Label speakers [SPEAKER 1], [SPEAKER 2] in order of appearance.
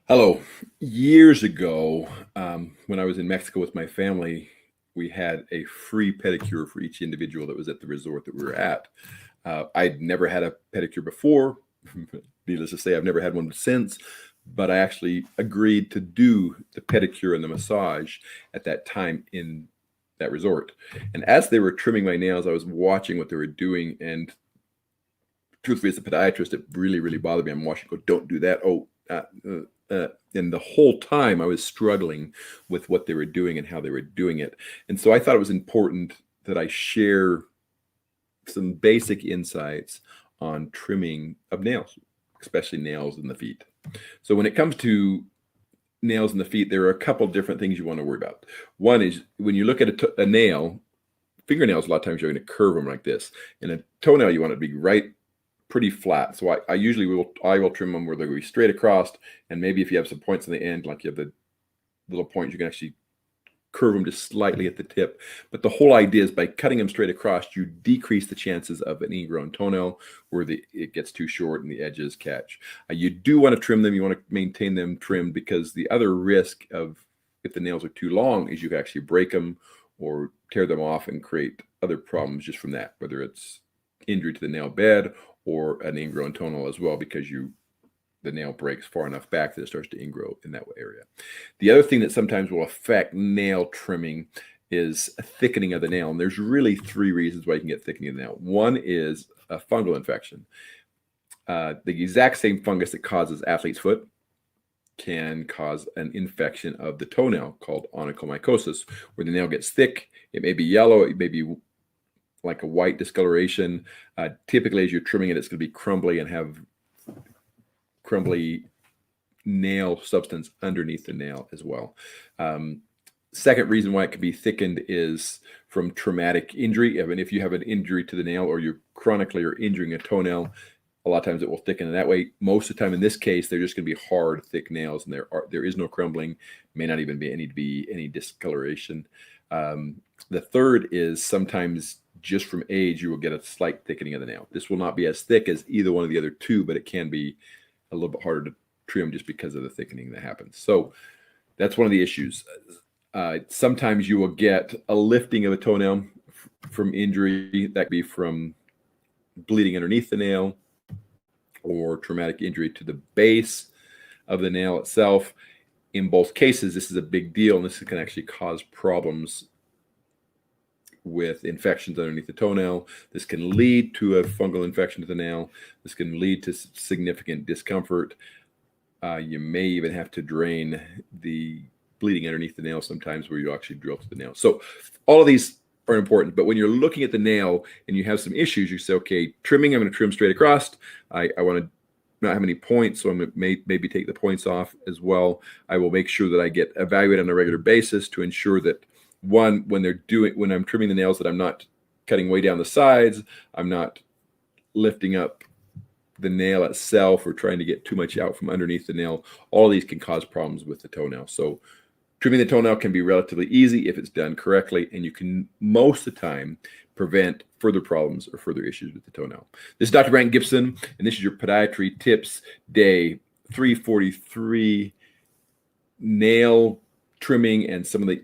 [SPEAKER 1] Hello. Years ago, when I was in Mexico with my family, we had a free pedicure for each individual that was at the resort that we were at. I'd never had a pedicure before. Needless to say, I've never had one since, but I actually agreed to do the pedicure and the massage at that time in that resort. And as they were trimming my nails, I was watching what they were doing. And truthfully, as a podiatrist, it really, really bothered me. I'm watching, go, don't do that. And the whole time I was struggling with what they were doing and how they were doing it. And so I thought it was important that I share some basic insights on trimming of nails, especially nails in the feet. So when it comes to nails in the feet, there are a couple different things you want to worry about. One is when you look at a nail, fingernails, a lot of times you're going to curve them like this. And a toenail, you want it to be right pretty flat. So I usually will trim them where they'll be straight across, and maybe if you have some points on the end, like you have the little points, you can actually curve them just slightly at the tip. But the whole idea is by cutting them straight across, you decrease the chances of an ingrown toenail where it gets too short and the edges catch. You do want to trim them. You want to maintain them trimmed, because the other risk of, if the nails are too long, is you can actually break them or tear them off and create other problems just from that, whether it's injury to the nail bed or an ingrown toenail as well, because the nail breaks far enough back that it starts to ingrow in that area. The other thing that sometimes will affect nail trimming is a thickening of the nail. And there's really three reasons why you can get thickening of the nail. One is a fungal infection. The exact same fungus that causes athlete's foot can cause an infection of the toenail called onychomycosis, where the nail gets thick. It may be yellow, it may be like a white discoloration. Typically, as you're trimming it, it's going to be crumbly and have crumbly nail substance underneath the nail as well. Second reason why it can be thickened is from traumatic injury. I mean, if you have an injury to the nail, or you're chronically or injuring a toenail, a lot of times it will thicken in that way. Most of the time, in this case, they're just going to be hard, thick nails, and there is no crumbling. May not even be any discoloration. The third is sometimes just from age, you will get a slight thickening of the nail. This will not be as thick as either one of the other two, but it can be a little bit harder to trim just because of the thickening that happens. So that's one of the issues. Sometimes you will get a lifting of a toenail from injury. That could be from bleeding underneath the nail or traumatic injury to the base of the nail itself. In both cases, this is a big deal, and this can actually cause problems with infections underneath the toenail. This can lead to a fungal infection to the nail. This can lead to significant discomfort. You may even have to drain the bleeding underneath the nail sometimes, where you actually drill to the nail. So all of these are important, but when you're looking at the nail and you have some issues, you say, okay, trimming, I'm going to trim straight across. I want to not have any points, so I'm going to maybe take the points off as well. I will make sure that I get evaluated on a regular basis to ensure that, one, when I'm trimming the nails, that I'm not cutting way down the sides, I'm not lifting up the nail itself or trying to get too much out from underneath the nail. All of these can cause problems with the toenail. So trimming the toenail can be relatively easy if it's done correctly, and you can most of the time prevent further problems or further issues with the toenail. This is Dr. Brandt Gibson, and this is your Podiatry Tips Day 343, nail trimming and some of the